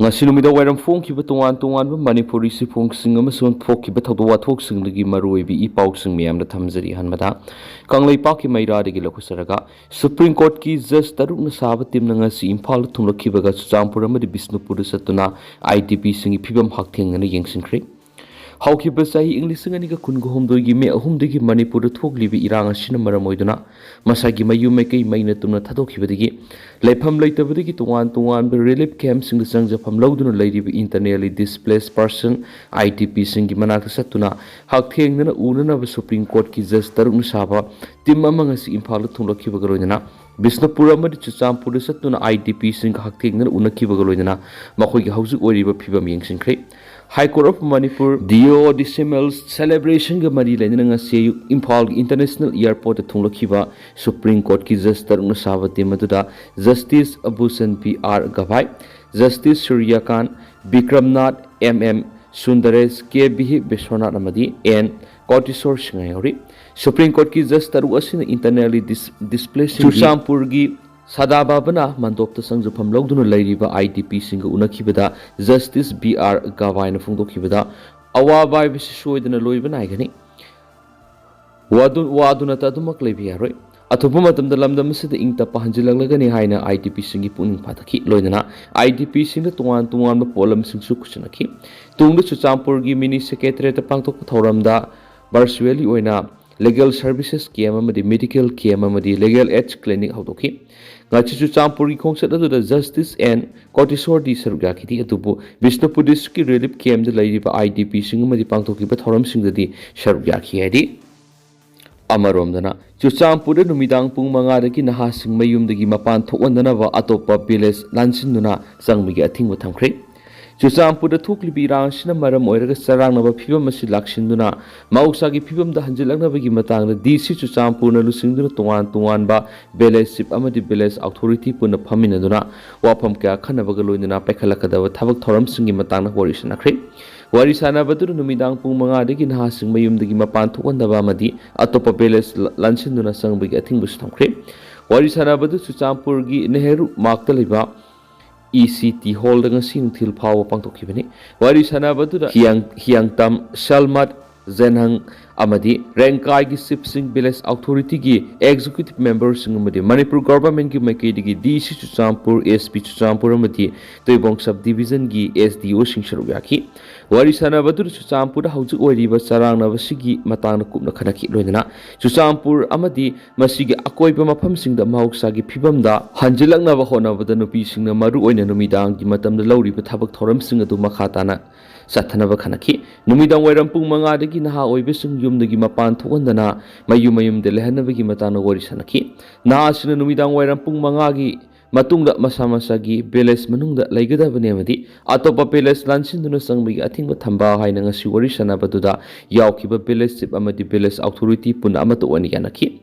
ngasi numida wairam phongkiba tongan Manipuri sifungsing amasung thokkiba thawdo wathoksingdagi maruibi ipausing miyamda thamjari hanmada kanglaipak ki mairadagi lakhusaraga Supreme Court ki judge tarukna saba timna ngasi Imphal thumlakhibaga Chuchampur amadi Bishnupur satuna IDP singi phibam hakthengna yengsinkhri Haukiba sahi English ngani kungu homdogi me ahumdagi Manipur thoglibi irang asina maramoiduna masagi mayu mekei maina tumna thadokibadagi lepham leitabadagi tongan relief camp sing sangjafam lawduna leiribi internally displaced person IDP singi manakta satuna hakthengna unana Supreme Court ki judge tarukna saba tim amangasi Imphal thumlakhibaga roidana Bishnupur amadi Chuchampur satuna IDP sing hakthengna unakhibaga roidana makhoigi haujuk oiriba phibam yengsinkhri High Court of Manipur Dio Decimal Celebration ga mari lainina ngasi Imphal International Airport thunglakhiba Supreme Court ki judge taruna sabati maduda Justice Abusan PR Gavai Justice Surya Khan Bikramnath MM Sundaresh KB Bishwanath amadi N Kotisor Singayori Supreme Court ki judge taru asina internally displaced Chuchampur gi Sadababana Mandopta Sangjapam Logduna Lairiba IDP singa unakibada Justice BR Gavaina Fungdokibada Awabai Vishoidana Loibana Igani Waduna Tatumak Leviaroi Atupumatam the Lamdamis the Inkta Pahanjilagani Haina IDP singi Puning Pataki Loidana IDP singa Tuan Polam Sing Sukuchanaki Tung the Chuchampurgi Mini Secretary at Pangtok Thoramda Barsweli Oina Legal Services Kiamamadi Medical Kiamamadi Legal Edge Clinic Hautoki Ngachichu Champuri Kongsat the Justice and Cortisor di Sarugaki Atubu Bishnupur District Relief Camp the Lady IDP Singumadi Pangtoki but Horam Sing the Sharugaki Edi Amaromdana Chuchampur Numidang Pung Mangadaki Nahasing Mayum the Gimapan Tokandanava Atopa Biles Lansinduna Sangmigi Ating with Tankre Chuchampur the Tukli Ranshina Maram Oiraga Sarangava Pibamasi Lakshinduna Mausagi Pibam the Hanjilagavagi Matang the DC Chuchampur Lusinduna Tuan Ba Belesip Amadi Beles Authority Puna Paminaduna Wapamka Kanavagaluina Pekalakadava Tavak Toram Singi Matana Warishanakri Warisana Badu Numidang Pung Mangadaki Nahasing Mayum the Gimapan Tokandavamadi Atopa Beles Lansinduna Sangbig Atingbus Tankre Warisana Badu Chuchampurgi Neheru Maktaliba ECT Hall dengan sing til power pangtokibani wari sanabadu hiang tam Salmat Zenhang amadi Rengkai gi Sipsing Biles Authority gi executive members amadi Manipur government gi makai gi DC Chuchampur SP Chuchampur amadi Toibong sub division gi SDO sing sharuyaki wari sanabadu Chuchampur haujuk oiriba sarang na basigi matang na kupna khanaki loinana Chuchampur amadi masigi akoiba mafam sing da mahoksa gi phibam da hanjilak na ba hona bada nupi sing na maru oina numidang gi matam da lauriba thabak thoram sing adu makhatana Satana Bakanaki, Numidang Werampung Manga de Ginaha Oibisum Yum the Gimapan Tokandana, Mayumayum de Lehanavigi Matana Warisanaki, Nasin Numidang Werampung Mangagi, Matunda Masamasagi, Beles Manunda Legada Venemadi, Atopa Beles Lansinduna Sangbi, I think Tamba Hainanga Siwarisana Baduda, Yaukiba Beles Sip Amadi Beles Authority Punamato Waniganaki.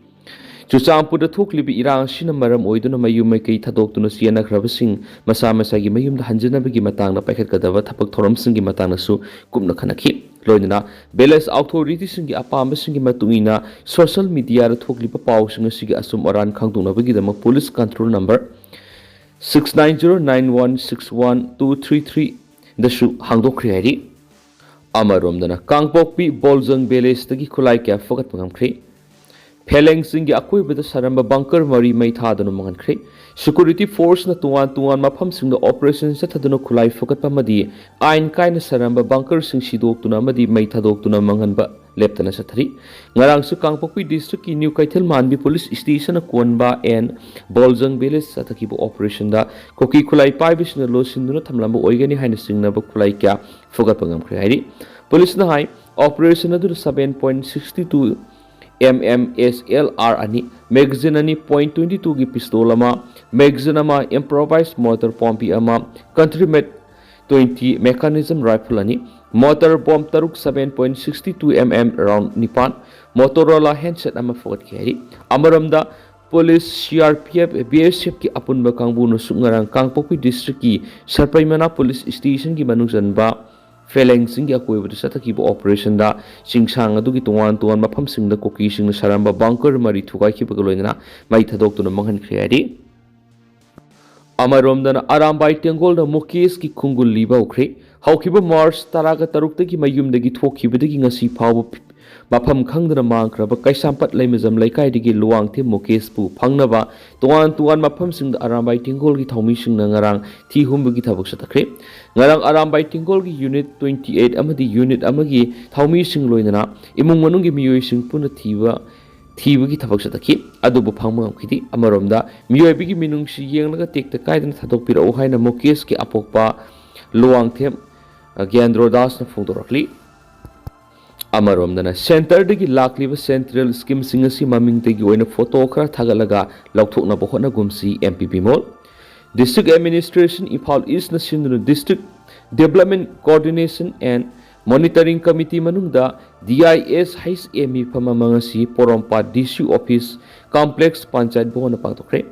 Chuchampur the Tuklibi Irang Shinamaram Oiduna Mayumaki Tadok to Siena Gravasing, Masamasagi Mayum the Hanjanabigi Matanga Packet Kadava Tapak Toram Singi Matanasu, Kumna Kanaki, Loina, Beles Authority Singi Apama Singi Matuina, social media Tuklipa Pau Singasiga Asum Oran Kangduna Vigidama Police Control Number 69091612233 the Shu Hangdo Creati Amaromdana Kangpokpi Bolzang Beles the Gikulaika Fogat Pangamkri. Peleng singi akui beda saramba bunker mari mai thadano mangankre security force na tuan mafam sing the operation sa thadano khulai fokat pamadi ain kaina saramba bunker sing sidok tuna madi mai thadok tuna manganba leptana sathari ngarang su Kangpokpi district ki new kaithel manbi police station konba and Boljang Beles sathaki bo operation da Kuki khulai pai bisna lo sinduna thamlamba oigani haina singna bo khulai kya fokat pangamkre hairi police na hai operation adu 7.62 MMSLR ani magazine ani .22 gi pistol ama magazine ama improvised motor pompi ama countrymet 20 mechanism rifle ani motor bomb taruk 7.62 mm round nipan Motorola handset ama forward carry amaramda police CRPF BSF ki apunba kangbu no sungarang Kangpokpi district ki Sarpaimana police station ki manungsan ba Feleng singi akoi badu sataki bo operation da singsang adu ki tuan mafam sing da Kuki sing saramba bunker mari thukai ki bagaloina mai thadok tu na manghan khriari Amarom Arambai Tengol the Mokes ki Kungul Liba Okre, Hawkiba Mars Taraga Tarukaki Mayum the Gitwoki Bidding a sea power Mapam Kangana Mankra, but Kaisampat Lemizam like I digi Luang Tim Mokes Pu, Pangnava, Tuan Mapam Sing the Arambai Tengol Gitomishin Nangarang, T Humbugitabuksatake, Narang Arambai Tengol Unit 28 Amadi Unit Amagi, Taumishin Loinana, Imungi Muishin Punativa. Thibugi Tabakataki, Adobo Pama Kiti, Amaromda, Muabigi Minungshi Yang take the guidance Hatopira Ohina Mokeski Apokpa, Luang Tem, Gandrodas Fondorakli. Amaromdana, Center de Lakliva Central Skim Singasi Maming Tegi in a photocra Tagalaga, Lautokna Bohona Gumsi, MPP Mall. District Administration Impal East National District Development Coordination and Monitoring Committee Manungda DIS HME Pamamangasi Porompa DCU Office Complex Panchayat Bohona Pangtokre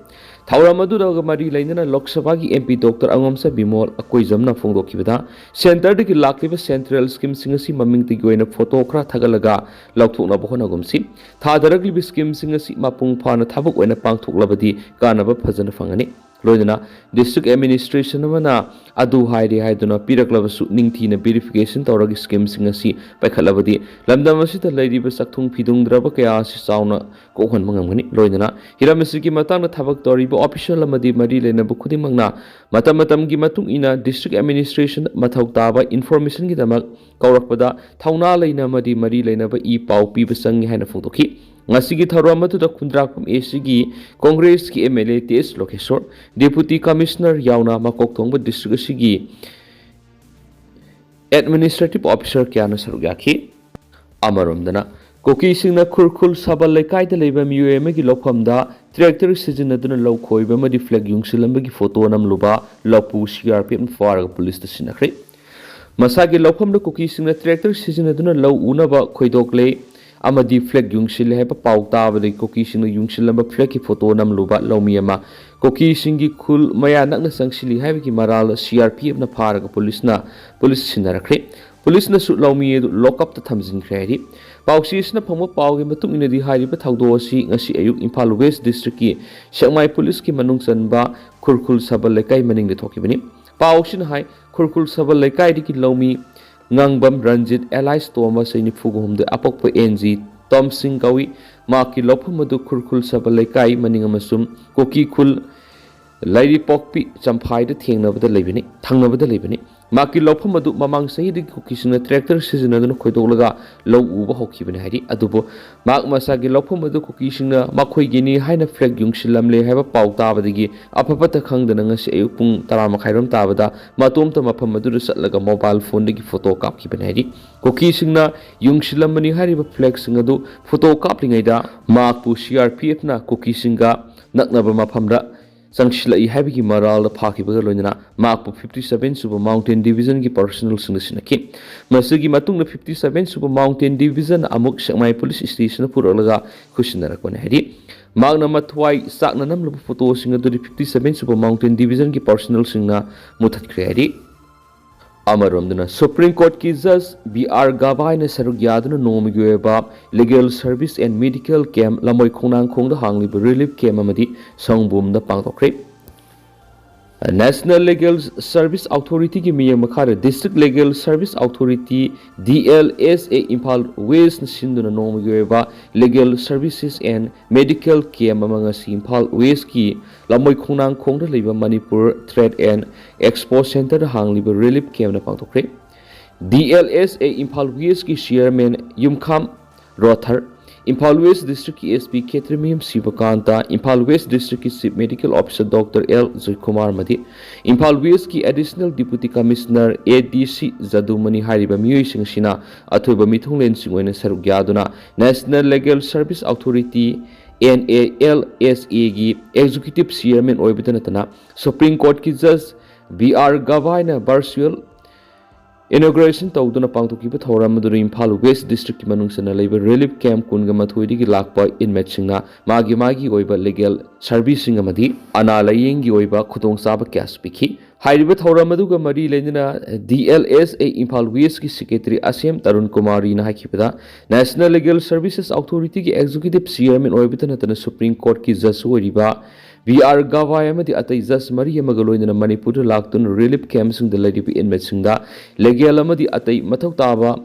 Tauramadu Mari Lainana Lok Sabhagi MP Dr. Angomsa Bimol Akoizamna Fongdokibada Center de Lakliva Central Scheme Singasi Maming Tigoina Photokra Tagalaga Lautokna Bohona Gumsi Tadaragli Scheme Singasi Mapung Pana Tabuk when a Pangtoklabadi Ganaba Pazana Fangani Loidana District Administration Mana Adu Haidi Haiduna Piraklabasu Ningtina verification Tauragi scheme Singasi Pakalabadi Lamdamasita Lady Basaktung Pidung Drabakaya Sauna Kohan Mangamani Loidana Hiramasiki Matana Tabak Toribo official Lamadi Mari Lena Bukudi Magna Matamatam Gimatung Ina District Administration Matautaba Information Gidamak Kaurakpada Tauna Lena Madi Mari Lena E Pau Pibasang Hana Fotoki Ngasigi Tharamatu the Kundrakam ACG Congress ki MLA TS Lokesor Deputy Commissioner Yauna Makoktonga District Sigi Administrative Officer Kiana Sarugaki Amarumdana Kuki Singna Kurkul Sabal Lekai the Labor Muemegi Lokamda Tractor Season Aduna Lokoi Bemadi Flag Yung Silambagi Photo Nam Luba Lopu CRPM for Police the Sinakre Masagi Lokum the Kuki Singna Tractor Season Aduna Low Unaba Koidokle Amadi flag yung sila hepa pauta abadi koki sing yung sila ba flag ki photo nam luba lawmiyama koki singi kul maya nak na sang sili hai ki maral CRPF na pharaga police sinarakre police na su lawmi lock up ta thamjin khari pausi na phamo paugi matung ina di hari ba thawdo si ngasi ayuk Imphal West District ki Sengmai police ki manung chanba khurkhul sabal lekai maning de thokibani pausi na hai khurkhul sabal lekai di ki lawmi Ngangbam Ranjit Allies Thomas Saini Fugum the Apokpo NG Tom Singawi Maki Lopamadu Kurkul Sabalekai Maningamasum Koki Kul Lady Pokpi Champai the Thing of the Lebini, Tongue of the Lebini Maki Lopamadu Mamang Saidi Cookies in a tractor season and Kodolaga Low Uba Hoki Benhadi Adubo Mark Masagi Lopamadu Cookies in a Makoi Guinea Hina Flag Yung Shilamle have a pau tabadigi Apapata Kang the Nangas Eupung Taramakairam Tabada Matum Tamapamadu Satlaga mobile phone the photo cap Kibenhadi Cookies in a Yung Shilamani Hariba Flag Singadu photo coupling Ada Mark Pu CRPF na Cookies Singa Naknaba Mapamda Sangshila Habiki Maral, the Paki Bagalona, Mark 57 Super Mountain Division, personal Sinaki. Masagi Matung, the 57 Super Mountain Division, Amok Sengmai Police Station, Puralaga, Kushinarakon Hedi. Magna Matwai, Saknanam, photo singer to the 57 Super Mountain Division, personal singer, Mutat Kredi. Amarumdana Supreme Court ki Judge BR Gabai na sarugyadana nomigueba legal service and medical camp lamoy khonang khongda hangli relief camp amadi songbum da pangtokre National Legal Service Authority ki miyang makara District Legal Service Authority DLSA Imphal West na sinduna nomigueba legal services and medical camp amanga si Imphal West ki lamoy khonang khongda leiba Manipur Trade and Expo Center da hangli relief camp na pangtokre DLSA Imphal West ki chairman Yumkham Rothar Imphal West District ki SP Ketrimim Sivakanta Imphal West District ki Chief Medical Officer Dr. L. Kumar Madi Imphal West ki Additional Deputy Commissioner ADC Zadumani Hariba Miyoi Sing Sina Athuba Mithunglen Singoina Sarugyaduna National Legal Service Authority NALSA gi Executive Chairman Oibitanatana Supreme Court ki Judge BR Gavai na virtual Inauguration Tauduna Pangtokiba Thoramaduri Imphal West District Manungsana Labor Relief Camp Kunga Mathuidi Lakpa inmate Singna Magi Oiba Legal Servicing Amadi Analaying Oiba Kutong Saba Kaspiki Haiba Thoramaduga Mari Lenina DLSA Imphal West ki Secretary Asem Tarun Kumari na Hakipada National Legal Services Authority ki Executive Chairman Oibitanatana Supreme Court ki Judge Oiba VR Gawai amadi atai just mari amaga loinana Manipur laktun relief camp sing the lady inmate singda legal amadi atai mathau taba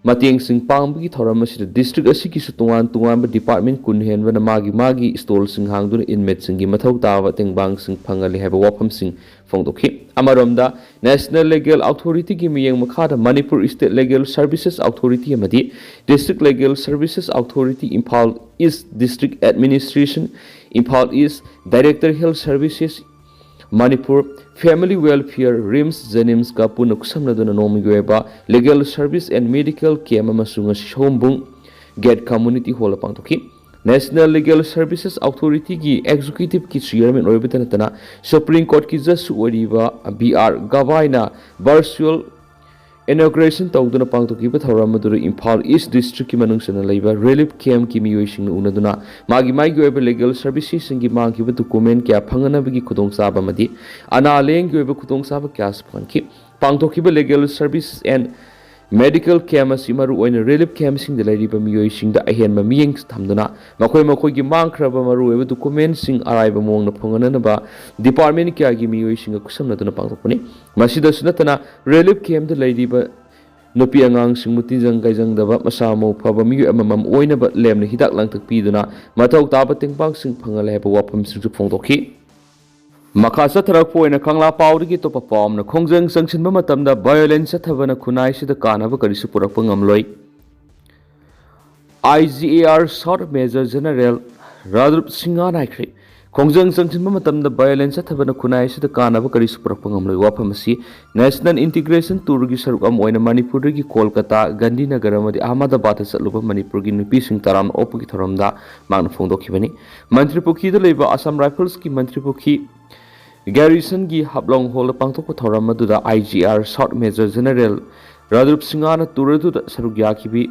mateng sing pangbi thoram asida district asiki su tungan department kun henbana magi stall sing hangduna inmate singi mathau taba tengbang sing phangali haba wafam sing phongdokhi amaromda national legal authority gi miyeng makhada Manipur state legal services authority amadi district legal services authority Imphal East district administration Imphal East director health services Manipur Family Welfare RIMS Jenims ka puna kusamnaduna nomigweba legal service and medical care amasunga shombung get community hall pangtoki National Legal Services Authority ki executive ki chairman oibitana Supreme Court ki just oriba BR Gavaina virtual inauguration tawduna pangtoki pathauramadura Imphal East District ki manungsana leiba relief camp ki miyoising unaduna magi oiba legal services singi mangki document kya phangana bagi khudong saba madi analeng ki oiba khudong saba kya spangki pangtoki legal service and medical camp asimaru oina relief camp sing the lady bamiyoi sing da ahen mamiyeng thamduna makoi gi mangkraba maru ebe document sing araiba mong na phongana ba department kya gi miyoi sing kusamna duna pangtokuni masida sunatana relief camp the lady ba nupi angang sing mutinjang gaijang da ba masamo phaba miyoi amamam oina ba lemna hidak langtak piduna mathau taba tengpang sing phangala heba wapam sing phongtokhi Makasa Tarapoina Kangla Powder to perform the Kongjang Sanction Mamatam the violence at Havana Kunai the Kanava Karisupurapangam Loi IGAR Short Major General Radrup Singanakri Kongjang Sanction Mamatam the violence at Havana Kunai the Kanava Karisupurapangam Loi Wapamasi National Integration Turgi Sarukam Oina Manipurgi Kolkata Gandhi Nagaramadi Ahmadabad Saluba Manipurgi Pising Taram Opukitaramda Manfondokivani Mantripuki the Labor Assam Rifles ki Mantripuki Garrison gi hablong hol pangtok thoram maduda IGR Short Major General Radrup Singana turadu sarugya kibi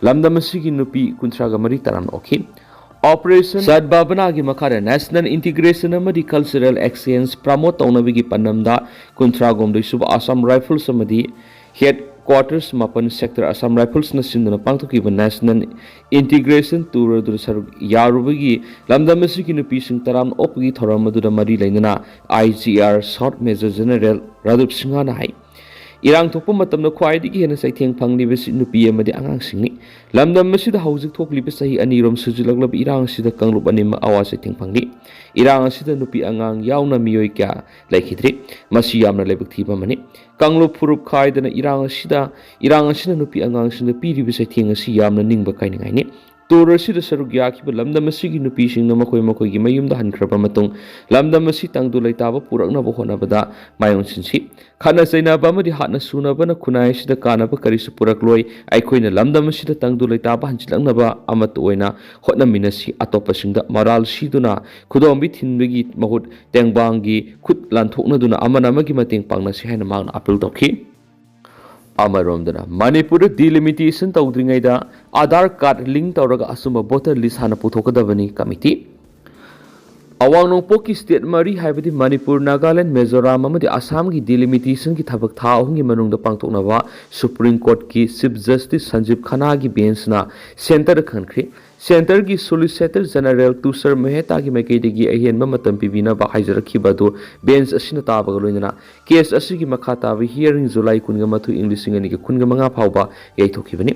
lamdamasi gi nupi kuntraga mari taran okhi Operation Sad Babana gi makara National Integration amadi Cultural Exchange promote tawnabi gi panamda kuntragom de sub Assam Rifles amadi Headquarters Mapan Sector Assam Rifles na sinduna pangtok ki National Integration turadu sarug yarubagi lamdamasi gi nupi sing taram opgi thoram maduda mari lainana IGR Short Major General Radrup Singana hai Irang thokpa matamna khwaidigi hena saitheng phangni besi nupi amadi angang singni lamdam masida haujik thokli be sahi anirom sujilaglab irang sida kanglup anima awa saitheng phangni irang sida nupi angang yauna miyoi kya laikhidri masi yamna lebuk thiba mani kanglup furup khaidana irang sida nupi angang sida piri be saitheng asi yamna ningba kainingai ni Torasida sarugya ki lamdam asigi nupi sing na makoi gi mayumda hankraba matung lamdam asi tangdu laitaba purakna bo hona bada mayon sinsi khana saina ba madi hatna suna bana kunai sida kana ba karisu purakloi aikoina lamdam asida tangdu laitaba hanchilangna ba amat oina hotna minasi atopa singda moral siduna khudombi thinbegi mahut tengbangi khut lanthokna duna amana magi mateng pangna si haina mang apel dokhi Amaromdana Manipur delimitation tawdringaida Aadhaar card link tawraga asuma voter list hana puthokadabani committee Awang Nongpoki state mari haibadi Manipur Nagaland Mizoram amadi Assam gi delimitation ki thabak tha ahungi manungda pangtoknaba Supreme Court ki Chief Justice Sanjeev Khanna gi bench na center khankhri Center ki Solicitor General Tushar Mehta ki maikaidagi ahenba matam pibina ba haijarakhiba do bench asina tabaga loinana case asigi makha taba hearing July 12 English ngani ki 15 phawba yaithokibani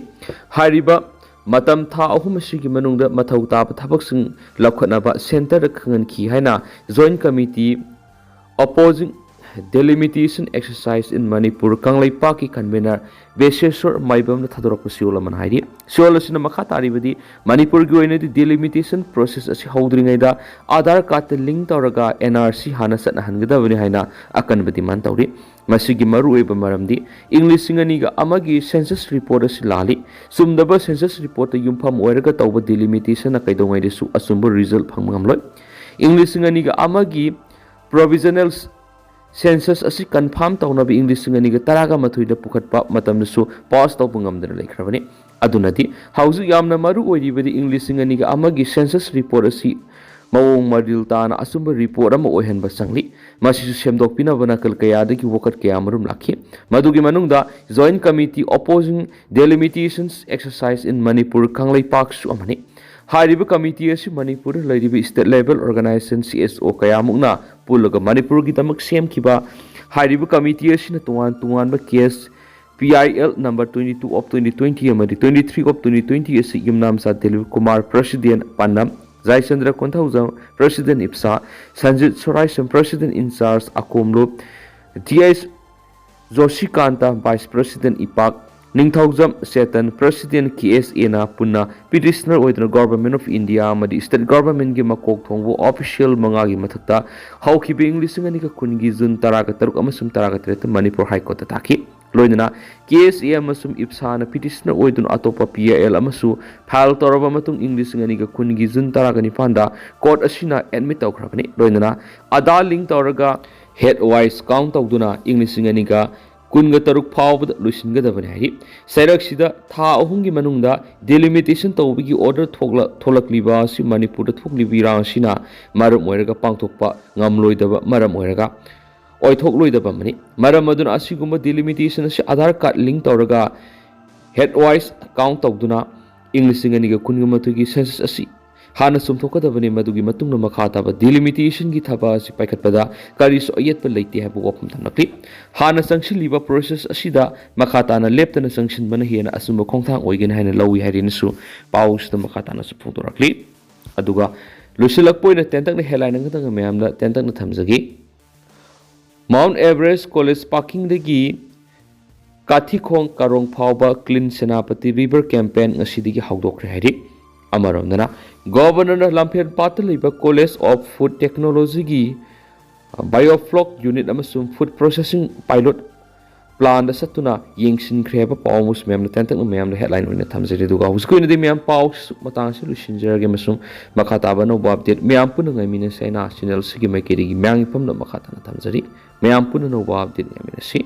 hariba matam tha ahum asigi manungda mathau taba thabaksing lakhatnaba center khangan ki haina joint committee opposing delimitation exercise in Manipur Kanglaipa ki convener Besesor Maibam na thadorok siula man haidi siula sina makha taribadi Manipur gi oina di delimitation process asi haudringai da Aadhaar card link tawraga NRC hana satna hangadabani haina akan badi man tawri masigi maru eba maramdi English singani ga amagi census report asi lali sumdaba census report yumpham oiraga tawba delimitation na kaidongai desu asumbu result phangmamloi English singani ga amagi provisional Census asi confirm tawnabi English ngani ga taraga mathuida pukhatpa matamsu pass taw bungamdana laikhrabani adunati hauju yamna maru oiribadi English ngani ga amagi census report asi mawong maril tana asumba report ama ohenba sangli masisu semdokpina bana kalkaya dagi wokat kaya marum lakhi madugi manungda joint committee opposing delimitations exercise in Manipur Kanglaipak su amani Hariba committee asi Manipur ladibi state level organization CSO kayamukna pulaga Manipur gi tamak sem kiba hariba committee asi na tuan ba case PIL number 22 of 2020 amadi 23 of 2020 asi Yumnam sa Delimitation Kumar President Panam Jai Chandra Konthaujam President IPSA Sanjit Soraisam President in charge Akomlo TS Joshikanta Vice President IPAC Ningthaujam Setan President KSA na punna petitioner oidna Government of India amadi State Government gi makok thongbu official mangagi mathakta haukibe English ngani ka kungi June 13 amasum 13 Manipur High Court ta thaki loinana KSA amasum IPSA na petitioner oidun atopa PIL amasu file toraba matung English ngani ka kungi June 19 da court asina admit tawkhrabani loinana ada link tawraga head wise count tawduna English ngani ka kunga taruk phawbada luisingadabani hai sairak sida tha ahumgi manungda delimitation tawbigi order tholakliba si Manipur da thoklibi rang sina maram oiraga pangthokpa ngamloidaba maram oiraga oithokloidaba mani maram aduna asiguma delimitation si Aadhaar card link tawraga headwise count tawduna English ngani ga kunga matugi census asi hana sumthokadabani madugi matungna makhataba delimitation gi thaba si paikhatpada kariso ayetpa leite habu wapum thamnakli hana sangshiliba process asida makhatana leptana sangshin bana hena asumba khongthang oigen haina lawi hairinasu paus da makhatana su phungtorakli aduga lusilak poina tentak na headline ngatang mayamna tentak na thamjagi Mount Everest College parking dagi Kathikong Karong phawba clean senapati river campaign ngasidigi hawdokre hairi Amarondana Governor Lampian Pataliba College of Food Technology gi Biofloc Unit amasum Food Processing Pilot Plan da satuna yengsin kreba paus mem na tentak mem na headline wina thamjari duga huskoina de mem paus matang se lusinjarage masum makhata ba no update mem pun ngai mina saina channel sigi mai keri gi myang pam na makhata na thamjari mem pun no update yamina si